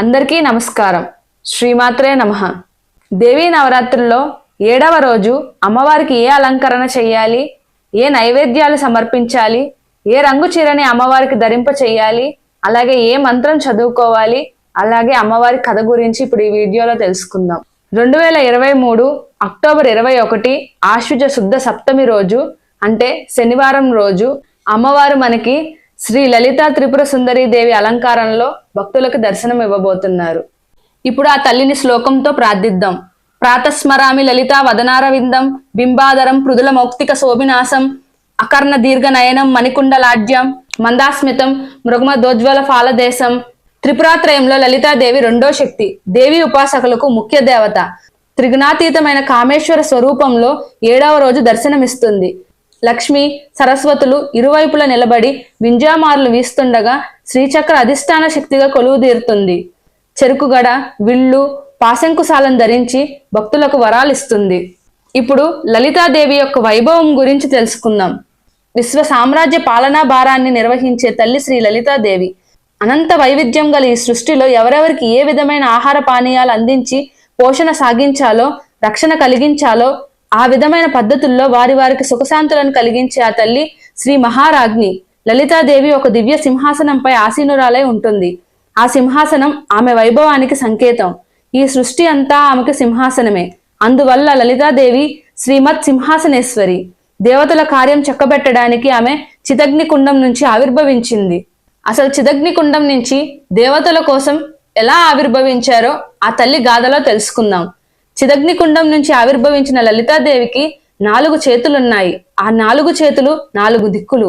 అందరికీ నమస్కారం. శ్రీమాత్రే నమః. దేవీ నవరాత్రుల్లో 7వ రోజు అమ్మవారికి ఏ అలంకరణ చేయాలి, ఏ నైవేద్యాలు సమర్పించాలి, ఏ రంగు చీరని అమ్మవారికి ధరింప చేయాలి, అలాగే ఏ మంత్రం చదువుకోవాలి, అలాగే అమ్మవారి కథ గురించి ఇప్పుడు ఈ వీడియోలో తెలుసుకుందాం. 2023 అక్టోబర్ 21 ఆశ్వజ శుద్ధ సప్తమి రోజు అంటే శనివారం రోజు అమ్మవారు మనకి శ్రీ లలితా త్రిపుర సుందరి దేవి అలంకారంలో భక్తులకు దర్శనం ఇవ్వబోతున్నారు. ఇప్పుడు ఆ తల్లిని శ్లోకంతో ప్రార్థిద్దాం. ప్రాతస్మరామి లలితా వదనారవిందం బింబాదరం పృథుల మౌక్తిక శోభినాశం అకర్ణ దీర్ఘ నయనం మణికుండలాడ్యం మందాస్మితం మృగమదోజ్వల ఫాలదేశం. త్రిపురాత్రయంలో లలితాదేవి రెండో శక్తి. దేవి ఉపాసకులకు ముఖ్య దేవత. త్రిగుణాతీతమైన కామేశ్వర స్వరూపంలో 7వ రోజు దర్శనమిస్తుంది. లక్ష్మి సరస్వతులు ఇరువైపులా నిలబడి వింజామారులు వీస్తుండగా శ్రీచక్ర అధిష్టాన శక్తిగా కొలువుదీరుతుంది. చెరుకుగడ విల్లు పాశంకుశాలను ధరించి భక్తులకు వరాలిస్తుంది. ఇప్పుడు లలితాదేవి యొక్క వైభవం గురించి తెలుసుకుందాం. విశ్వ సామ్రాజ్య పాలనా భారాన్ని నిర్వహించే తల్లి శ్రీ లలితాదేవి. అనంత వైవిధ్యం గల ఈ సృష్టిలో ఎవరెవరికి ఏ విధమైన ఆహార పానీయాలు అందించి పోషణ సాగించాలో, రక్షణ కలిగించాలో ఆ విధమైన పద్ధతుల్లో వారికి సుఖశాంతులను కలిగించే ఆ తల్లి శ్రీ మహారాజ్ఞి లలితాదేవి ఒక దివ్య సింహాసనంపై ఆసీనురాలై ఉంటుంది. ఆ సింహాసనం ఆమె వైభవానికి సంకేతం. ఈ సృష్టి అంతా ఆమెకు సింహాసనమే. అందువల్ల లలితాదేవి శ్రీమత్ సింహాసనేశ్వరి. దేవతల కార్యం చక్కబెట్టడానికి ఆమె చిదగ్ని కుండం నుంచి ఆవిర్భవించింది. అసలు చిదగ్ని కుండం నుంచి దేవతల కోసం ఎలా ఆవిర్భవించారో ఆ తల్లి గాథలో తెలుసుకుందాం. చిదగ్నికుండం నుంచి ఆవిర్భవించిన లలితాదేవికి 4 చేతులున్నాయి. ఆ 4 చేతులు 4 దిక్కులు.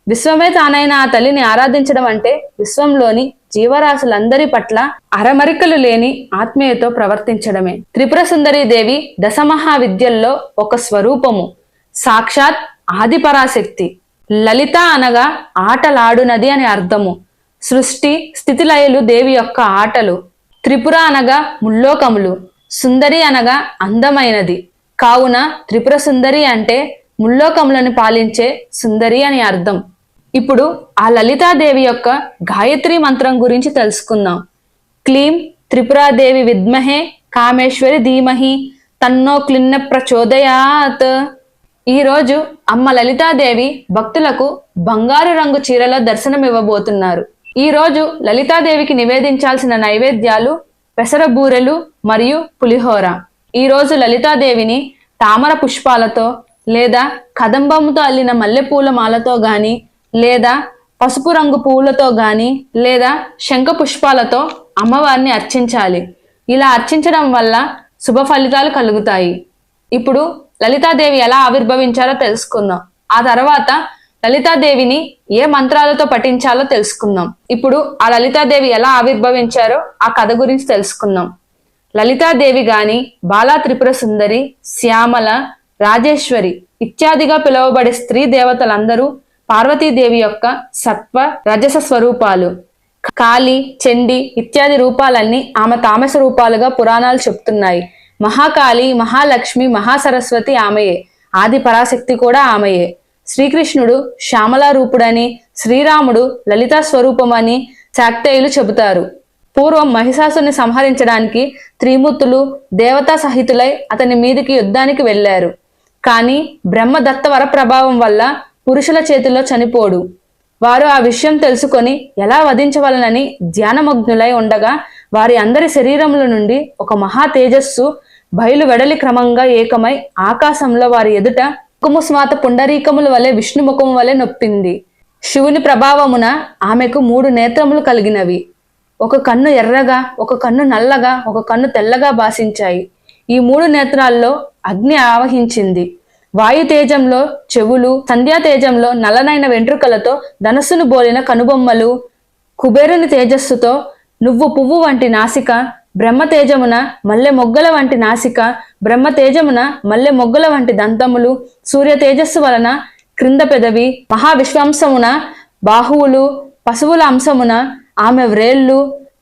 విశ్వమే తానైన ఆ తల్లిని ఆరాధించడం అంటే విశ్వంలోని జీవరాశులందరి పట్ల అరమరికలు లేని ఆత్మీయతో ప్రవర్తించడమే. త్రిపుర సుందరి దేవి దశమహావిద్యల్లో ఒక స్వరూపము. సాక్షాత్ ఆదిపరాశక్తి. లలిత అనగా ఆటలాడునది అని అర్థము. సృష్టి స్థితిలయలు దేవి యొక్క ఆటలు. త్రిపుర అనగా ముల్లోకములు. సుందరి అనగా అందమైనది. కావున త్రిపుర సుందరి అంటే ముల్లోకములను పాలించే సుందరి అని అర్థం. ఇప్పుడు ఆ లలితాదేవి యొక్క గాయత్రి మంత్రం గురించి తెలుసుకుందాం. క్లీం త్రిపురాదేవి విద్మహే కామేశ్వరి ధీమహి తన్నో క్లిన్న ప్రచోదయాత్. ఈరోజు అమ్మ లలితాదేవి భక్తులకు బంగారు రంగు చీరలో దర్శనం ఇవ్వబోతున్నారు. ఈరోజు లలితాదేవికి నివేదించాల్సిన నైవేద్యాలు పెసర బూరెలు మరియు పులిహోర. ఈరోజు లలితాదేవిని తామర పుష్పాలతో లేదా కదంబముతో అల్లిన మల్లెపూల మాలతో గాని లేదా పసుపు రంగు పువ్వులతో గాని లేదా శంఖ పుష్పాలతో అమ్మవారిని అర్చించాలి. ఇలా అర్చించడం వల్ల శుభ ఫలితాలు కలుగుతాయి. ఇప్పుడు లలితాదేవి ఎలా ఆవిర్భవించాలో తెలుసుకుందాం. ఆ తర్వాత లలితాదేవిని ఏ మంత్రాలతో పఠించాలో తెలుసుకుందాం. ఇప్పుడు ఆ లలితాదేవి ఎలా ఆవిర్భవించారో ఆ కథ గురించి తెలుసుకుందాం. లలితాదేవి గాని బాలా త్రిపుర సుందరి, శ్యామల, రాజేశ్వరి ఇత్యాదిగా పిలువబడే స్త్రీ దేవతలందరూ పార్వతీదేవి యొక్క సత్వ రజస స్వరూపాలు. కాళి, చండి ఇత్యాది రూపాలన్నీ ఆమె తామస రూపాలుగా పురాణాలు చెప్తున్నాయి. మహాకాళి, మహాలక్ష్మి, మహాసరస్వతి ఆమెయే. ఆది పరాశక్తి కూడా ఆమెయే. శ్రీకృష్ణుడు శ్యామలా రూపుడని, శ్రీరాముడు లలితా స్వరూపమని శాక్తేయులు చెబుతారు. పూర్వం మహిషాసుని సంహరించడానికి త్రిమూర్తులు దేవతా సహితులై అతని మీదికి యుద్ధానికి వెళ్లారు. కానీ బ్రహ్మదత్త వర ప్రభావం వల్ల పురుషుల చేతిలో చనిపోడు. వారు ఆ విషయం తెలుసుకొని ఎలా వధించవలనని ధ్యానమగ్నులై ఉండగా వారి అందరి శరీరముల నుండి ఒక మహా తేజస్సు బయలు వెడలి క్రమంగా ఏకమై ఆకాశంలో వారి ఎదుట ముఖముస్మాత పుండరీకముల వలె విష్ణుముఖము వలె నొప్పింది. శివుని ప్రభావమున ఆమెకు 3 నేత్రములు కలిగినవి. ఒక కన్ను ఎర్రగా, ఒక కన్ను నల్లగా, ఒక కన్ను తెల్లగా భాషించాయి. ఈ 3 నేత్రాల్లో అగ్ని ఆవహించింది. వాయు తేజంలో చెవులు, సంధ్యా తేజంలో నల్లనైన వెంట్రుకలతో ధనస్సును బోలిన కనుబొమ్మలు, కుబేరుని తేజస్సుతో నువ్వు పువ్వు వంటి నాసిక, బ్రహ్మ తేజమున మల్లె మొగ్గల వంటి నాసిక, బ్రహ్మ తేజమున మల్లె మొగ్గల వంటి దంతములు, సూర్య తేజస్సు వలన క్రింద పెదవి, మహావిశ్వాంశమున బాహువులు, పశువుల అంశమున ఆమె వ్రేళ్లు,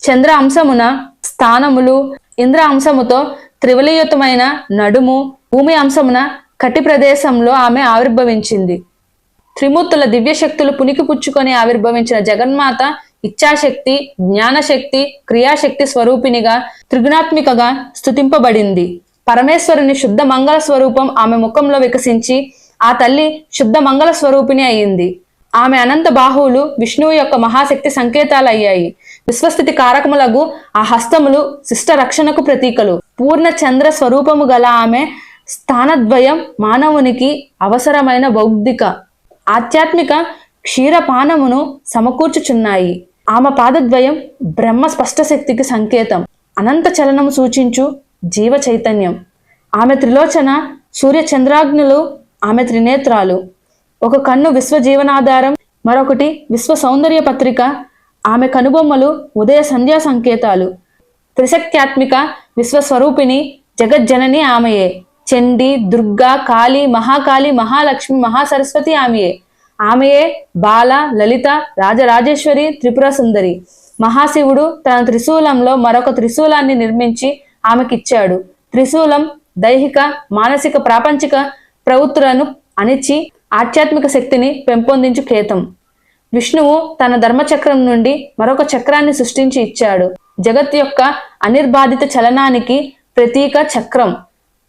చంద్ర అంశమున స్థానములు, ఇంద్ర అంశముతో త్రివలయుతమైన నడుము, భూమి అంశమున కటి ప్రదేశంలో ఆమె ఆవిర్భవించింది. త్రిమూర్తుల దివ్యశక్తులు పునికి పుచ్చుకొని ఆవిర్భవించిన జగన్మాత ఇచ్ఛాశక్తి, జ్ఞానశక్తి, క్రియాశక్తి స్వరూపిణిగా త్రిగుణాత్మికగా స్తుతింపబడింది. పరమేశ్వరుని శుద్ధ మంగళ స్వరూపం ఆమె ముఖంలో వికసించి ఆ తల్లి శుద్ధ మంగళ స్వరూపిణి అయింది. ఆమె అనంత బాహువులు విష్ణువు యొక్క మహాశక్తి సంకేతాలు అయ్యాయి. విశ్వస్థితి కారకములగు ఆ హస్తములు శిష్ట రక్షణకు ప్రతీకలు. పూర్ణ చంద్ర స్వరూపము గల ఆమె స్థానద్వయం మానవునికి అవసరమైన బౌద్ధిక ఆధ్యాత్మిక క్షీరపానమును సమకూర్చుచున్నాయి. ఆమె పాదద్వయం బ్రహ్మ స్పష్ట శక్తికి సంకేతం, అనంత చలనము సూచించు జీవ చైతన్యం. ఆమె త్రిలోచన సూర్య చంద్రాగ్నులు, ఆమె త్రినేత్రాలు. ఒక కన్ను విశ్వ జీవనాధారం, మరొకటి విశ్వ సౌందర్య పత్రిక. ఆమె కనుబొమ్మలు ఉదయ సంధ్యా సంకేతాలు. త్రిశక్త్యాత్మిక విశ్వస్వరూపిణి జగజ్జనని ఆమెయే. చండి, దుర్గా, కాళీ, మహాకాళి, మహాలక్ష్మి, మహాసరస్వతి ఆమెయే. ఆమెయే బాల, లలిత, రాజరాజేశ్వరి, త్రిపుర సుందరి. మహాశివుడు తన త్రిశూలంలో మరొక త్రిశూలాన్ని నిర్మించి ఆమెకిచ్చాడు. త్రిశూలం దైహిక, మానసిక, ప్రాపంచిక ప్రవృత్తులను అణిచి ఆధ్యాత్మిక శక్తిని పెంపొందించు కేతం. విష్ణువు తన ధర్మచక్రం నుండి మరొక చక్రాన్ని సృష్టించి ఇచ్చాడు. జగత్ యొక్క అనిర్బాధిత చలనానికి ప్రతీక చక్రం.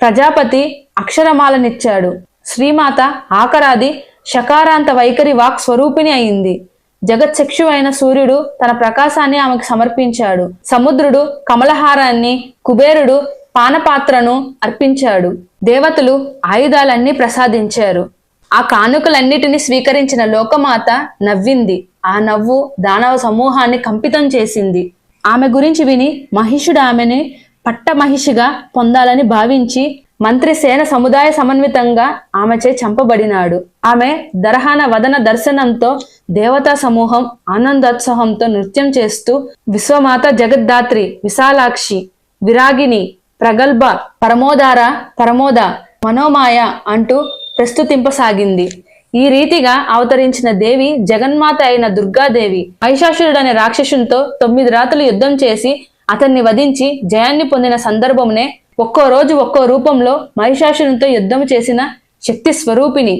ప్రజాపతి అక్షరమాలనిచ్చాడు. శ్రీమాత ఆకరాది షకారాంత వైఖరి వాక్ స్వరూపిణి అయింది. జగత్చక్షు అయిన సూర్యుడు తన ప్రకాశాన్ని ఆమెకు సమర్పించాడు. సముద్రుడు కమలహారాన్ని, కుబేరుడు పానపాత్రను అర్పించాడు. దేవతలు ఆయుధాలన్నీ ప్రసాదించారు. ఆ కానుకలన్నిటిని స్వీకరించిన లోకమాత నవ్వింది. ఆ నవ్వు దానవ సమూహాన్ని కంపితం చేసింది. ఆమె గురించి విని మహిషుడు ఆమెని పట్టమహిషిగా పొందాలని భావించి మంత్రి సేన సముదాయ సమన్వితంగా ఆమెచే చంపబడినాడు. ఆమె దరహాన వదన దర్శనంతో దేవతా సమూహం ఆనందోత్సవంతో నృత్యం చేస్తూ విశ్వమాత జగద్ధాత్రి, విశాలాక్షి, విరాగిని, ప్రగల్భ, పరమోదార, పరమోద, మనోమాయ అంటూ ప్రస్తుతింపసాగింది. ఈ రీతిగా అవతరించిన దేవి జగన్మాత అయిన దుర్గాదేవి మహిషాసురుడనే రాక్షసునితో 9 రాత్రులు యుద్ధం చేసి అతన్ని వధించి జయాన్ని పొందిన సందర్భమునే ఒక్కో రోజు ఒక్కో రూపంలో మహిషాసురునితో యుద్ధం చేసిన శక్తి స్వరూపిణి.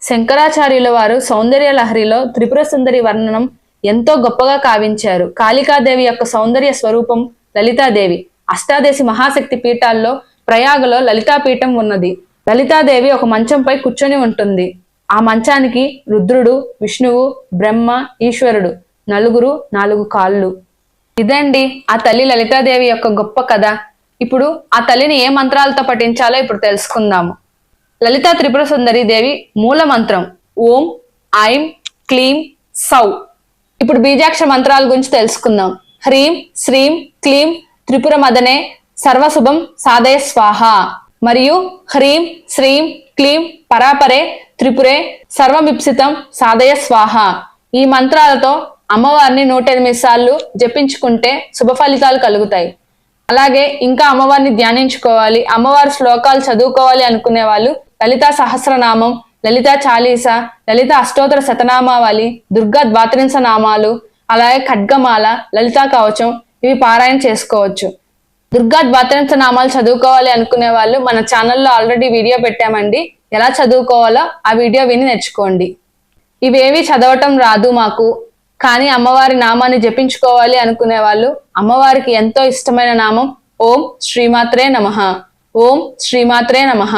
శంకరాచార్యుల వారు సౌందర్య లహరిలో త్రిపుర సుందరి వర్ణనం ఎంతో గొప్పగా కావించారు. కాళికాదేవి యొక్క సౌందర్య స్వరూపం లలితాదేవి. అష్టాదశి మహాశక్తి పీఠాల్లో ప్రయాగలో లలితాపీఠం ఉన్నది. లలితాదేవి ఒక మంచంపై కూర్చొని ఉంటుంది. ఆ మంచానికి రుద్రుడు, విష్ణువు, బ్రహ్మ, ఈశ్వరుడు, నలుగురు 4 కాళ్ళు. ఇదండి ఆ తల్లి లలితాదేవి యొక్క గొప్ప కథ. ఇప్పుడు ఆ తల్లిని ఏ మంత్రాలతో పఠించాలో ఇప్పుడు తెలుసుకుందాము. లలితా త్రిపుర సుందరి దేవి మూల మంత్రం ఓం ఐం క్లీం సౌ. ఇప్పుడు బీజాక్షర మంత్రాల గురించి తెలుసుకుందాం. హ్రీం శ్రీం క్లీం త్రిపుర మదనే సర్వశుభం సాధయ స్వాహ. మరియు హ్రీం శ్రీం క్లీం పరాపరే త్రిపురే సర్వమిప్సితం సాధయ స్వాహ. ఈ మంత్రాలతో అమ్మవారిని 108 సార్లు జపించుకుంటే శుభ ఫలితాలు కలుగుతాయి. అలాగే ఇంకా అమ్మవారిని ధ్యానించుకోవాలి, అమ్మవారి శ్లోకాలు చదువుకోవాలి అనుకునే వాళ్ళు లలితా సహస్రనామం, లలితా చాలీసా, లలిత అష్టోత్తర శతనామావళి, దుర్గా ద్వాత్రింశ నామాలు, అలాగే ఖడ్గమాల, లలితా కవచం ఇవి పారాయణ చేసుకోవచ్చు. దుర్గా ద్వాత్రింశ నామాలు చదువుకోవాలి అనుకునే వాళ్ళు మన ఛానల్లో ఆల్రెడీ వీడియో పెట్టామండి. ఎలా చదువుకోవాలో ఆ వీడియో విని నేర్చుకోండి. ఇవేవి చదవటం రాదు మాకు, కానీ అమ్మవారి నామాన్ని జపించుకోవాలి అనుకునే వాళ్ళు అమ్మవారికి ఎంతో ఇష్టమైన నామం ఓం శ్రీమాత్రే నమః, ఓం శ్రీమాత్రే నమః,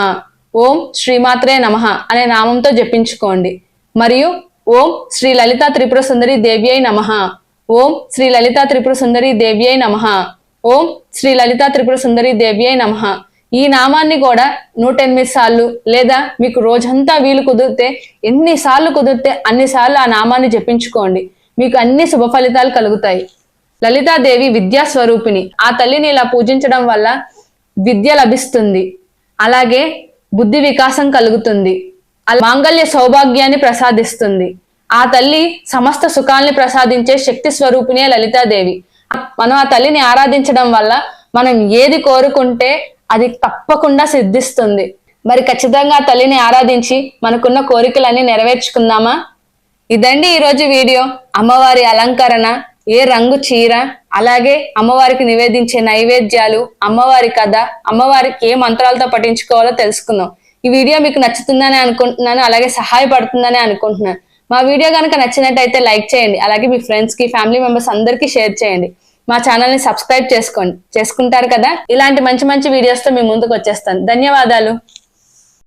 ఓం శ్రీమాత్రే నమః అనే నామంతో జపించుకోండి. మరియు ఓం శ్రీ లలితా త్రిపుర సుందరి దేవ్యై నమః, ఓం శ్రీ లలితా త్రిపుర సుందరి దేవ్యై నమః, ఓం శ్రీ లలితా త్రిపుర సుందరి దేవ్యై నమః. ఈ నామాన్ని కూడా 108 సార్లు లేదా మీకు రోజంతా వీలు కుదిరితే ఎన్నిసార్లు కుదిరితే అన్నిసార్లు ఆ నామాన్ని జపించుకోండి. మీకు అన్ని శుభ ఫలితాలు కలుగుతాయి. లలితాదేవి విద్యా స్వరూపిణి. ఆ తల్లిని ఇలా పూజించడం వల్ల విద్య లభిస్తుంది, అలాగే బుద్ధి వికాసం కలుగుతుంది, మాంగళ్య సౌభాగ్యాన్ని ప్రసాదిస్తుంది. ఆ తల్లి సమస్త సుఖాల్ని ప్రసాదించే శక్తి స్వరూపిణే లలితాదేవి. మనం ఆ తల్లిని ఆరాధించడం వల్ల మనం ఏది కోరుకుంటే అది తప్పకుండా సిద్ధిస్తుంది. మరి ఖచ్చితంగా ఆ తల్లిని ఆరాధించి మనకున్న కోరికలన్నీ నెరవేర్చుకుందామా? ఇదండి ఈరోజు వీడియో. అమ్మవారి అలంకరణ, ఏ రంగు చీర, అలాగే అమ్మవారికి నివేదించే నైవేద్యాలు, అమ్మవారి కథ, అమ్మవారికి ఏ మంత్రాలతో పఠించుకోవాలో తెలుసుకుందాం. ఈ వీడియో మీకు నచ్చుతుందని అనుకుంటున్నాను, అలాగే సహాయపడుతుందని అనుకుంటున్నాను. మా వీడియో కనుక నచ్చినట్టయితే లైక్ చేయండి, అలాగే మీ ఫ్రెండ్స్కి ఫ్యామిలీ మెంబర్స్ అందరికీ షేర్ చేయండి. మా ఛానల్ని సబ్స్క్రైబ్ చేసుకుంటారు కదా. ఇలాంటి మంచి మంచి వీడియోస్తో మీ ముందుకు వచ్చేస్తాను. ధన్యవాదాలు.